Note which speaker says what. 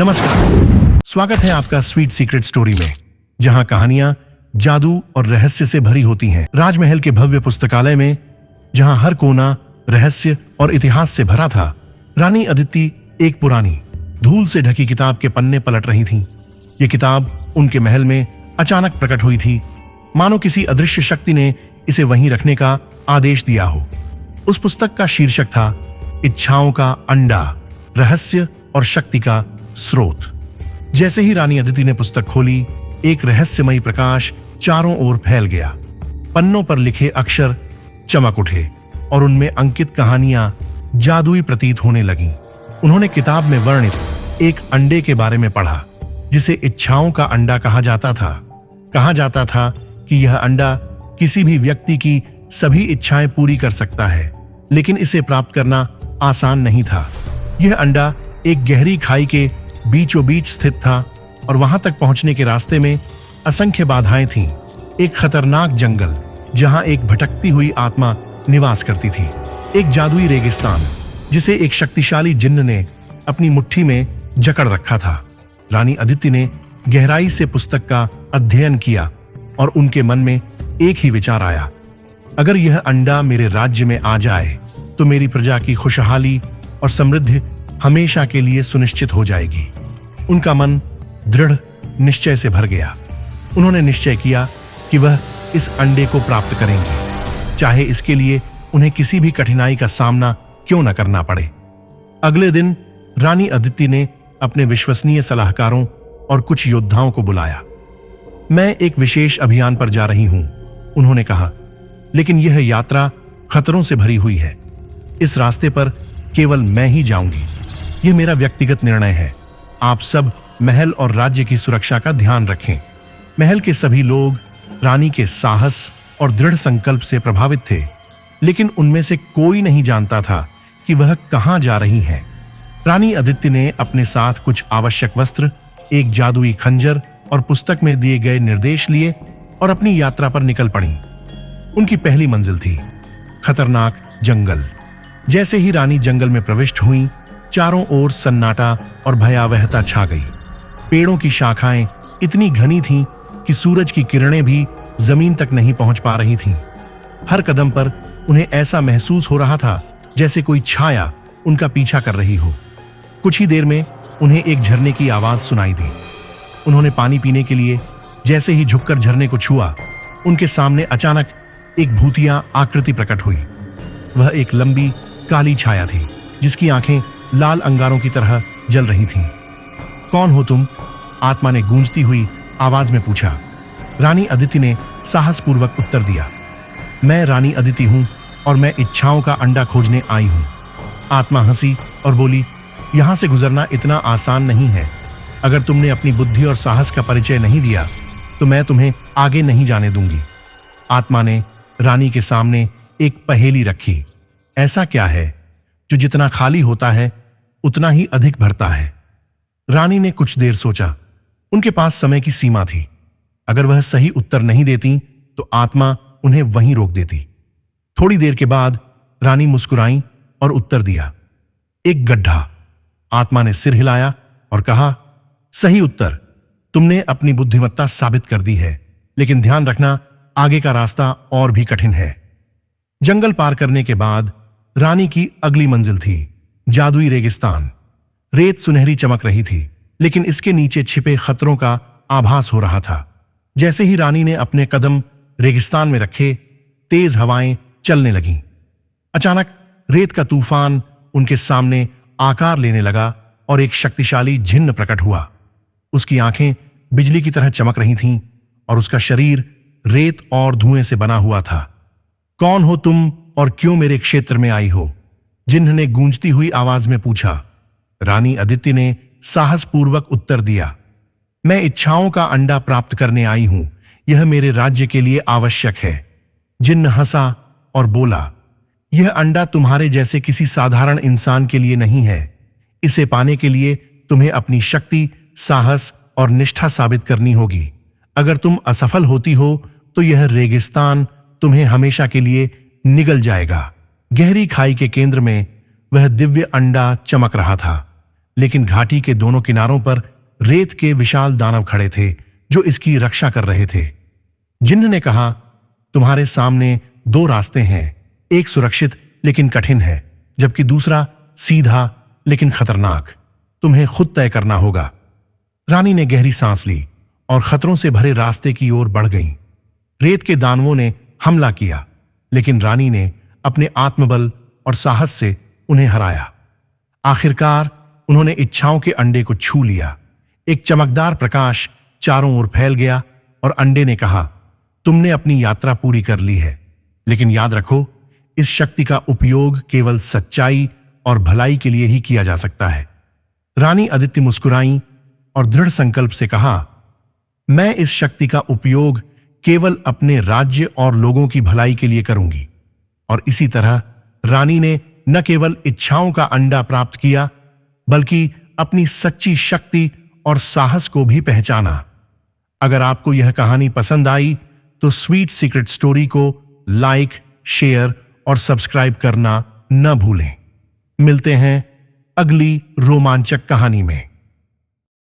Speaker 1: नमस्कार, स्वागत है आपका स्वीट सीक्रेट स्टोरी में, जहां कहानियां जादू और रहस्य से भरी होती हैं। राजमहल के भव्य पुस्तकालय में, जहां हर कोना रहस्य और इतिहास से भरा था, रानी अदिति एक पुरानी, धूल से ढकी किताब के पन्ने पलट रही थीं। ये किताब उनके महल में अचानक प्रकट हुई थी, मानो किसी अदृश्य शक्ति ने इसे वहीं रखने का आदेश दिया हो। उस पुस्तक का शीर्षक था इच्छाओं का अंडा, रहस्य और शक्ति का स्रोत। जैसे ही रानी अदिति ने पुस्तक खोली, एक रहस्यमयी प्रकाश चारों ओर फैल गया। पन्नों पर लिखे अक्षर चमक उठे और उनमें अंकित कहानियां जादुई प्रतीत होने लगीं। उन्होंने किताब में वर्णित एक अंडे के बारे में पढ़ा, जिसे इच्छाओं का अंडा कहा जाता था। कहा जाता था कि यह अंडा किसी भी व्यक्ति की सभी इच्छाएं पूरी कर सकता है, लेकिन इसे प्राप्त करना आसान नहीं था। यह अंडा एक गहरी खाई के बीचों बीच स्थित था और वहां तक पहुंचने के रास्ते में असंख्य बाधाएं थीं। एक खतरनाक जंगल, जहां एक भटकती हुई आत्मा निवास करती थी। एक जादुई रेगिस्तान, जिसे एक शक्तिशाली जिन्न ने अपनी मुट्ठी में जकड़ रखा था। रानी अदिति ने गहराई से पुस्तक का अध्ययन किया और उनके मन में एक ही विचार आया, अगर यह अंडा मेरे राज्य में आ जाए तो मेरी प्रजा की खुशहाली और समृद्धि हमेशा के लिए सुनिश्चित हो जाएगी। उनका मन दृढ़ निश्चय से भर गया। उन्होंने निश्चय किया कि वह इस अंडे को प्राप्त करेंगे, चाहे इसके लिए उन्हें किसी भी कठिनाई का सामना क्यों न करना पड़े। अगले दिन रानी अदिति ने अपने विश्वसनीय सलाहकारों और कुछ योद्धाओं को बुलाया। मैं एक विशेष अभियान पर जा रही हूं, उन्होंने कहा, लेकिन यह यात्रा खतरों से भरी हुई है। इस रास्ते पर केवल मैं ही जाऊंगी। यह मेरा व्यक्तिगत निर्णय है। आप सब महल और राज्य की सुरक्षा का ध्यान रखें। महल के सभी लोग रानी के साहस और दृढ़ संकल्प से प्रभावित थे, लेकिन उनमें से कोई नहीं जानता था कि वह कहां जा रही हैं। रानी अदिति ने अपने साथ कुछ आवश्यक वस्त्र, एक जादुई खंजर और पुस्तक में दिए गए निर्देश लिए और अपनी यात्रा पर निकल पड़ी। उनकी पहली मंजिल थी खतरनाक जंगल। जैसे ही रानी जंगल में प्रविष्ट हुई, चारों ओर सन्नाटा और भयावहता छा गई। पेड़ों की शाखाएं इतनी घनी थीं कि सूरज की किरणें भी जमीन तक नहीं पहुंच पा रही थीं। हर कदम पर उन्हें ऐसा महसूस हो रहा था जैसे कोई छाया उनका पीछा कर रही हो। कुछ ही देर में उन्हें एक झरने की आवाज सुनाई दी। उन्होंने पानी पीने के लिए जैसे ही झुककर झरने को छुआ, उनके सामने अचानक एक भूतिया आकृति प्रकट हुई। वह एक लंबी काली छाया थी, जिसकी आंखें लाल अंगारों की तरह जल रही थीं। कौन हो तुम? आत्मा ने गूंजती हुई आवाज में पूछा। रानी अदिति ने साहसपूर्वक उत्तर दिया, मैं रानी अदिति हूं और मैं इच्छाओं का अंडा खोजने आई हूं। आत्मा हंसी और बोली, यहां से गुजरना इतना आसान नहीं है। अगर तुमने अपनी बुद्धि और साहस का परिचय नहीं दिया तो मैं तुम्हें आगे नहीं जाने दूंगी। आत्मा ने रानी के सामने एक पहेली रखी। ऐसा क्या है जो जितना खाली होता है उतना ही अधिक भरता है? रानी ने कुछ देर सोचा। उनके पास समय की सीमा थी। अगर वह सही उत्तर नहीं देती तो आत्मा उन्हें वहीं रोक देती। थोड़ी देर के बाद रानी मुस्कुराई और उत्तर दिया, एक गड्ढा। आत्मा ने सिर हिलाया और कहा, सही उत्तर। तुमने अपनी बुद्धिमत्ता साबित कर दी है, लेकिन ध्यान रखना, आगे का रास्ता और भी कठिन है। जंगल पार करने के बाद रानी की अगली मंजिल थी जादुई रेगिस्तान। रेत सुनहरी चमक रही थी, लेकिन इसके नीचे छिपे खतरों का आभास हो रहा था। जैसे ही रानी ने अपने कदम रेगिस्तान में रखे, तेज हवाएं चलने लगीं। अचानक रेत का तूफान उनके सामने आकार लेने लगा और एक शक्तिशाली जिन्न प्रकट हुआ। उसकी आंखें बिजली की तरह चमक रही थीं और उसका शरीर रेत और धुएं से बना हुआ था। कौन हो तुम और क्यों मेरे क्षेत्र में आई हो? जिन्न ने गूंजती हुई आवाज में पूछा। रानी अदिति ने साहसपूर्वक उत्तर दिया, मैं इच्छाओं का अंडा प्राप्त करने आई हूं। यह मेरे राज्य के लिए आवश्यक है। जिन्न हंसा और बोला, यह अंडा तुम्हारे जैसे किसी साधारण इंसान के लिए नहीं है। इसे पाने के लिए तुम्हें अपनी शक्ति, साहस और निष्ठा साबित करनी होगी। अगर तुम असफल होती हो तो यह रेगिस्तान तुम्हें हमेशा के लिए निगल जाएगा। गहरी खाई के केंद्र में वह दिव्य अंडा चमक रहा था, लेकिन घाटी के दोनों किनारों पर रेत के विशाल दानव खड़े थे जो इसकी रक्षा कर रहे थे। जिन्न ने कहा, तुम्हारे सामने दो रास्ते हैं, एक सुरक्षित लेकिन कठिन है, जबकि दूसरा सीधा लेकिन खतरनाक। तुम्हें खुद तय करना होगा। रानी ने गहरी सांस ली और खतरों से भरे रास्ते की ओर बढ़ गई। रेत के दानवों ने हमला किया, लेकिन रानी ने अपने आत्मबल और साहस से उन्हें हराया। आखिरकार उन्होंने इच्छाओं के अंडे को छू लिया। एक चमकदार प्रकाश चारों ओर फैल गया और अंडे ने कहा, तुमने अपनी यात्रा पूरी कर ली है, लेकिन याद रखो, इस शक्ति का उपयोग केवल सच्चाई और भलाई के लिए ही किया जा सकता है। रानी अदिति मुस्कुराई और दृढ़ संकल्प से कहा, मैं इस शक्ति का उपयोग केवल अपने राज्य और लोगों की भलाई के लिए करूंगी। और इसी तरह रानी ने न केवल इच्छाओं का अंडा प्राप्त किया, बल्कि अपनी सच्ची शक्ति और साहस को भी पहचाना। अगर आपको यह कहानी पसंद आई तो स्वीट सीक्रेट स्टोरी को लाइक, शेयर और सब्सक्राइब करना न भूलें। मिलते हैं अगली रोमांचक कहानी में।